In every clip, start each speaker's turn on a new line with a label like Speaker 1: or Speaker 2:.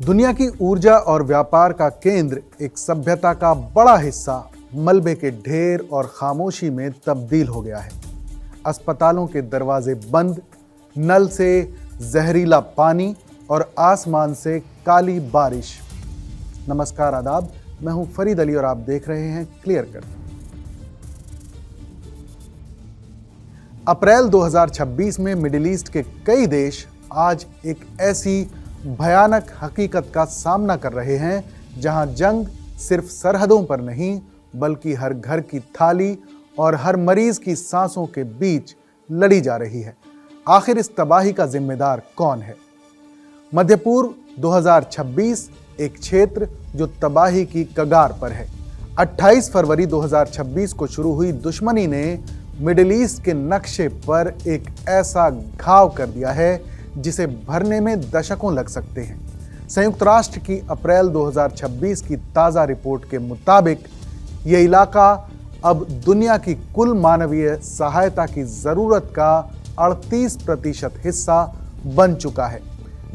Speaker 1: दुनिया की ऊर्जा और व्यापार का केंद्र एक सभ्यता का बड़ा हिस्सा मलबे के ढेर और खामोशी में तब्दील हो गया है। अस्पतालों के दरवाजे बंद, नल से जहरीला पानी और आसमान से काली बारिश। नमस्कार, आदाब। मैं हूं फरीद अली और आप देख रहे हैं क्लियर कट। अप्रैल 2026 में मिडिल ईस्ट के कई देश आज एक ऐसी भयानक हकीकत का सामना कर रहे हैं जहां जंग सिर्फ सरहदों पर नहीं बल्कि हर घर की थाली और हर मरीज की सांसों के बीच लड़ी जा रही है। आखिर इस तबाही का जिम्मेदार कौन है? मध्य पूर्व 2026 एक क्षेत्र जो तबाही की कगार पर है। 28 फरवरी 2026 को शुरू हुई दुश्मनी ने मिडिल ईस्ट के नक्शे पर एक ऐसा घाव कर दिया है जिसे भरने में दशकों लग सकते हैं। संयुक्त राष्ट्र की अप्रैल 2026 की ताज़ा रिपोर्ट के मुताबिक ये इलाका अब दुनिया की कुल मानवीय सहायता की ज़रूरत का 38% हिस्सा बन चुका है।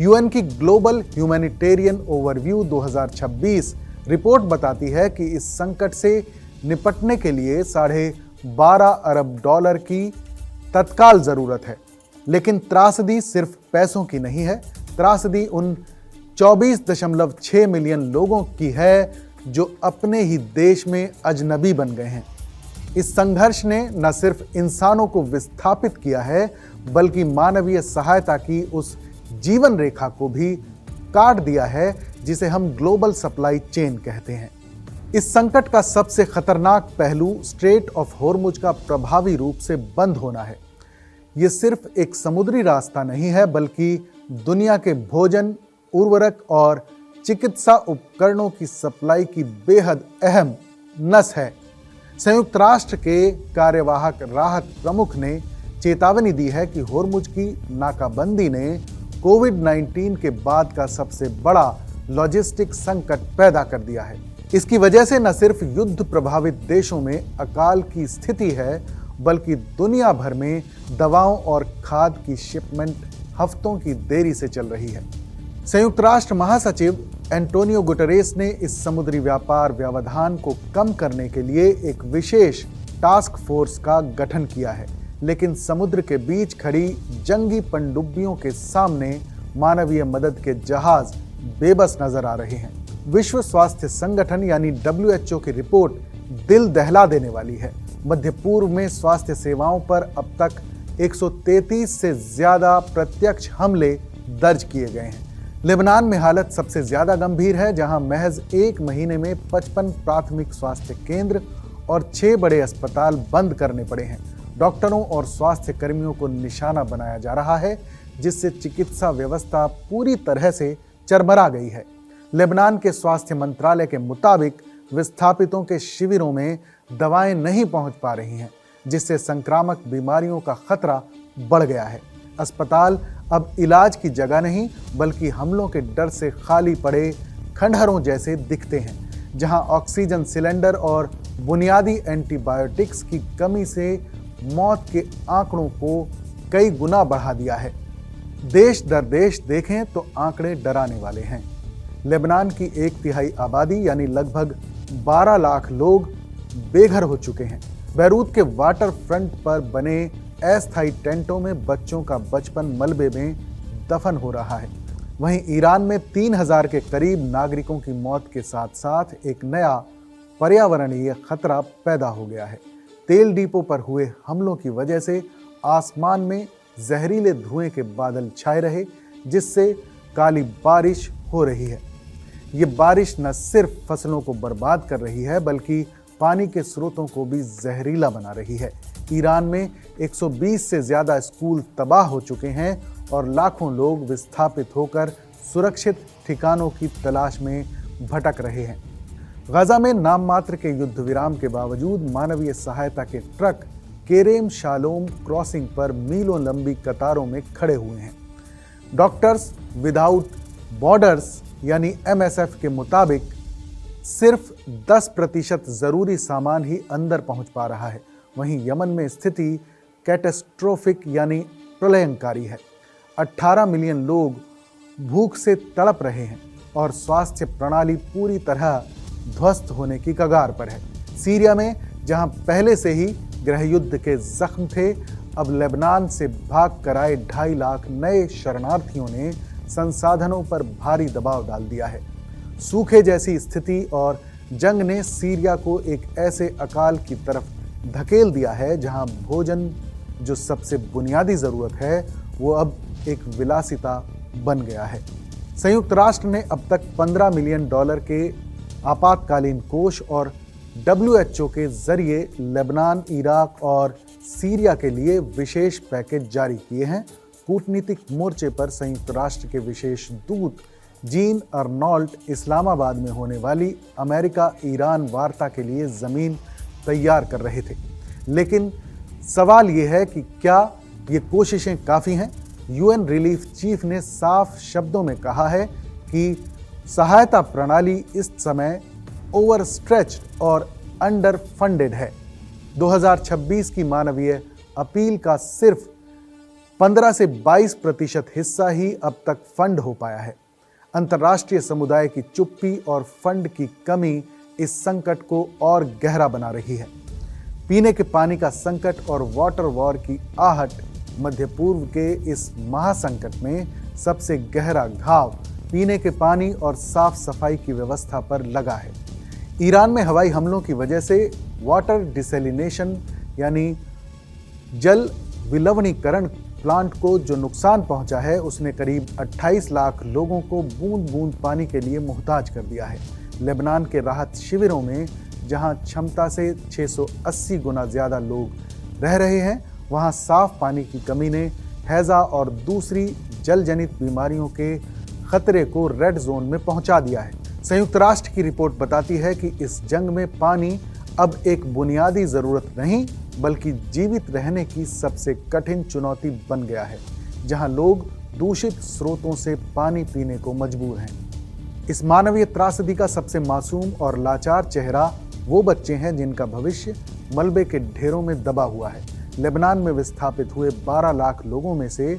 Speaker 1: यूएन की ग्लोबल ह्यूमैनिटेरियन ओवरव्यू 2026 रिपोर्ट बताती है कि इस संकट से निपटने के लिए $12.5 अरब की तत्काल ज़रूरत है। लेकिन त्रासदी सिर्फ पैसों की नहीं है। त्रासदी उन 24.6 मिलियन लोगों की है जो अपने ही देश में अजनबी बन गए हैं। इस संघर्ष ने न सिर्फ इंसानों को विस्थापित किया है बल्कि मानवीय सहायता की उस जीवन रेखा को भी काट दिया है जिसे हम ग्लोबल सप्लाई चेन कहते हैं। इस संकट का सबसे खतरनाक पहलू स्ट्रेट ऑफ होर्मुज का प्रभावी रूप से बंद होना है। ये सिर्फ एक समुद्री रास्ता नहीं है बल्कि दुनिया के भोजन, उर्वरक और चिकित्सा उपकरणों की सप्लाई की बेहद अहम नस है। संयुक्त राष्ट्र के कार्यवाहक राहत प्रमुख ने चेतावनी दी है कि होर्मुज की नाकाबंदी ने कोविड-19 के बाद का सबसे बड़ा लॉजिस्टिक संकट पैदा कर दिया है। इसकी वजह से न सिर्फ युद्ध प्रभावित देशों में अकाल की स्थिति है बल्कि दुनिया भर में दवाओं और खाद की शिपमेंट हफ्तों की देरी से चल रही है। संयुक्त राष्ट्र महासचिव एंटोनियो गुटेरेस ने इस समुद्री व्यापार व्यवधान को कम करने के लिए एक विशेष टास्क फोर्स का गठन किया है। लेकिन समुद्र के बीच खड़ी जंगी पनडुब्बियों के सामने मानवीय मदद के जहाज बेबस नजर आ रहे हैं। विश्व स्वास्थ्य संगठन यानी WHO की रिपोर्ट दिल दहला देने वाली है। मध्य पूर्व में स्वास्थ्य सेवाओं पर अब तक 133 से ज्यादा प्रत्यक्ष हमले दर्ज किए गए हैं। लेबनान में हालत सबसे ज्यादा गंभीर है, जहां महज एक महीने में 55 प्राथमिक स्वास्थ्य केंद्र और 6 बड़े अस्पताल बंद करने पड़े हैं। डॉक्टरों और स्वास्थ्य कर्मियों को निशाना बनाया जा रहा है, जिससे चिकित्सा व्यवस्था पूरी तरह से चरमरा गई है। लेबनान के स्वास्थ्य मंत्रालय के मुताबिक विस्थापितों के शिविरों में दवाएं नहीं पहुंच पा रही हैं, जिससे संक्रामक बीमारियों का खतरा बढ़ गया है। अस्पताल अब इलाज की जगह नहीं बल्कि हमलों के डर से खाली पड़े खंडहरों जैसे दिखते हैं, जहां ऑक्सीजन सिलेंडर और बुनियादी एंटीबायोटिक्स की कमी से मौत के आंकड़ों को कई गुना बढ़ा दिया है। देश दर देश देखें तो आंकड़े डराने वाले हैं। लेबनान की 1/3 आबादी यानी लगभग 12 लाख लोग बेघर हो चुके हैं। बैरूत के वाटर फ्रंट पर बने अस्थायी टेंटों में बच्चों का बचपन मलबे में दफन हो रहा है। वहीं ईरान में 3000 के करीब नागरिकों की मौत के साथ साथ एक नया पर्यावरणीय खतरा पैदा हो गया है। तेल डिपो पर हुए हमलों की वजह से आसमान में जहरीले धुएं के बादल छाए रहे, जिससे काली बारिश हो रही है। ये बारिश न सिर्फ फसलों को बर्बाद कर रही है बल्कि पानी के स्रोतों को भी जहरीला बना रही है। ईरान में 120 से ज़्यादा स्कूल तबाह हो चुके हैं और लाखों लोग विस्थापित होकर सुरक्षित ठिकानों की तलाश में भटक रहे हैं। गजा में नाम मात्र के युद्ध विराम के बावजूद मानवीय सहायता के ट्रक केरेम शालोम क्रॉसिंग पर मीलों लंबी कतारों में खड़े हुए हैं। डॉक्टर्स विदाउट बॉर्डर्स यानी MSF के मुताबिक सिर्फ 10% ज़रूरी सामान ही अंदर पहुंच पा रहा है। वहीं यमन में स्थिति कैटेस्ट्रोफिक यानी प्रलयंकारी है। 18 मिलियन लोग भूख से तड़प रहे हैं और स्वास्थ्य प्रणाली पूरी तरह ध्वस्त होने की कगार पर है। सीरिया में जहां पहले से ही गृह युद्ध के जख्म थे, अब लेबनान से भाग कर आए 2.5 लाख नए शरणार्थियों ने संसाधनों पर भारी दबाव डाल दिया है। सूखे जैसी स्थिति और जंग ने सीरिया को एक ऐसे अकाल की तरफ धकेल दिया है जहां भोजन, जो सबसे बुनियादी जरूरत है, वो अब एक विलासिता बन गया है। संयुक्त राष्ट्र ने अब तक $15 मिलियन के आपातकालीन कोष और WHO के जरिए लेबनान, इराक और सीरिया के लिए विशेष पैकेज जारी किए हैं। कूटनीतिक मोर्चे पर संयुक्त राष्ट्र के विशेष दूत जीन अर्नोल्ट इस्लामाबाद में होने वाली अमेरिका ईरान वार्ता के लिए जमीन तैयार कर रहे थे। लेकिन सवाल ये है कि क्या ये कोशिशें काफ़ी हैं? UN रिलीफ चीफ ने साफ शब्दों में कहा है कि सहायता प्रणाली इस समय ओवरस्ट्रेच्ड और अंडर फंडेड है। 2026 की मानवीय अपील का सिर्फ 15 से 22% हिस्सा ही अब तक फंड हो पाया है। अंतर्राष्ट्रीय समुदाय की चुप्पी और फंड की कमी इस संकट को और गहरा बना रही है। पीने के पानी का संकट और वाटर वॉर की आहट मध्य पूर्व के इस महासंकट में सबसे गहरा घाव पीने के पानी और साफ सफाई की व्यवस्था पर लगा है। ईरान में हवाई हमलों की वजह से वाटर डिसैलिनेशन यानी जल विलवणीकरण प्लांट को जो नुकसान पहुंचा है, उसने करीब 28 लाख लोगों को बूंद बूंद पानी के लिए मुहताज कर दिया है। लेबनान के राहत शिविरों में जहां क्षमता से 680 गुना ज़्यादा लोग रह रहे हैं, वहां साफ पानी की कमी ने हैजा और दूसरी जल जनित बीमारियों के खतरे को रेड जोन में पहुंचा दिया है। संयुक्त राष्ट्र की रिपोर्ट बताती है कि इस जंग में पानी अब एक बुनियादी ज़रूरत नहीं, बल्कि जीवित रहने की सबसे कठिन चुनौती बन गया है, जहां लोग दूषित स्रोतों से पानी पीने को मजबूर हैं। इस मानवीय त्रासदी का सबसे मासूम और लाचार चेहरा वो बच्चे हैं जिनका भविष्य मलबे के ढेरों में दबा हुआ है। लेबनान में विस्थापित हुए 12 लाख लोगों में से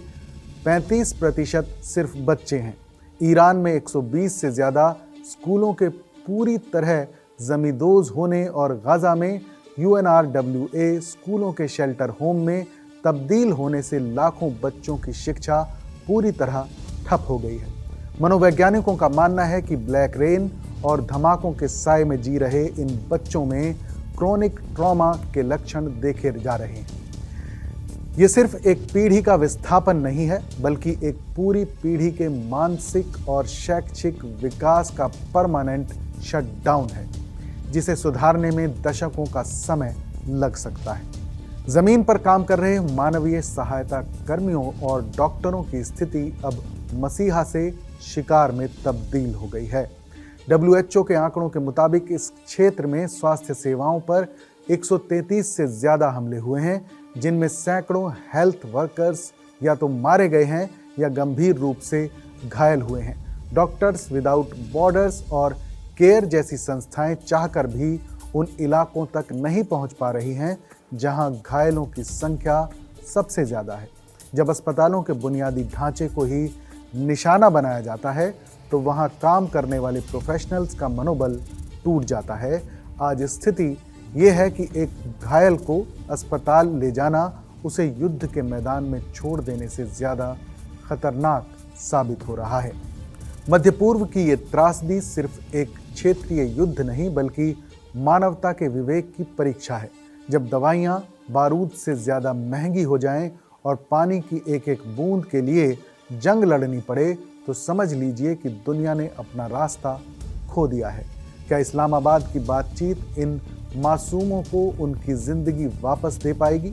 Speaker 1: 35% सिर्फ बच्चे हैं। ईरान में 120 से ज़्यादा स्कूलों के पूरी तरह जमींदोज होने और गाज़ा में UNRWA स्कूलों के शेल्टर होम में तब्दील होने से लाखों बच्चों की शिक्षा पूरी तरह ठप हो गई है। मनोवैज्ञानिकों का मानना है कि ब्लैक रेन और धमाकों के साए में जी रहे इन बच्चों में क्रोनिक ट्रॉमा के लक्षण देखे जा रहे हैं। ये सिर्फ एक पीढ़ी का विस्थापन नहीं है, बल्कि एक पूरी पीढ़ी के मानसिक और शैक्षिक विकास का परमानेंट शटडाउन है, जिसे सुधारने में दशकों का समय लग सकता है। जमीन पर काम कर रहे मानवीय सहायता कर्मियों और डॉक्टरों की स्थिति अब मसीहा से शिकार में तब्दील हो गई है। WHO के आंकड़ों के मुताबिक इस क्षेत्र में स्वास्थ्य सेवाओं पर 133 से ज़्यादा हमले हुए हैं, जिनमें सैकड़ों हेल्थ वर्कर्स या तो मारे गए हैं या गंभीर रूप से घायल हुए हैं। डॉक्टर्स विदाउट बॉर्डर्स और केयर जैसी संस्थाएं चाहकर भी उन इलाकों तक नहीं पहुंच पा रही हैं जहां घायलों की संख्या सबसे ज़्यादा है। जब अस्पतालों के बुनियादी ढांचे को ही निशाना बनाया जाता है, तो वहां काम करने वाले प्रोफेशनल्स का मनोबल टूट जाता है। आज स्थिति ये है कि एक घायल को अस्पताल ले जाना उसे युद्ध के मैदान में छोड़ देने से ज़्यादा खतरनाक साबित हो रहा है। मध्य पूर्व की ये त्रासदी सिर्फ एक क्षेत्रीय युद्ध नहीं, बल्कि मानवता के विवेक की परीक्षा है। जब दवाइयाँ बारूद से ज़्यादा महंगी हो जाएं और पानी की एक एक बूंद के लिए जंग लड़नी पड़े, तो समझ लीजिए कि दुनिया ने अपना रास्ता खो दिया है। क्या इस्लामाबाद की बातचीत इन मासूमों को उनकी ज़िंदगी वापस दे पाएगी?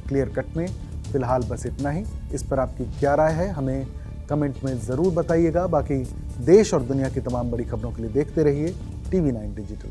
Speaker 1: क्लियर कट में फ़िलहाल बस इतना ही। इस पर आपकी क्या राय है, हमें कमेंट में ज़रूर बताइएगा। बाकी देश और दुनिया की तमाम बड़ी खबरों के लिए देखते रहिए TV9 डिजिटल।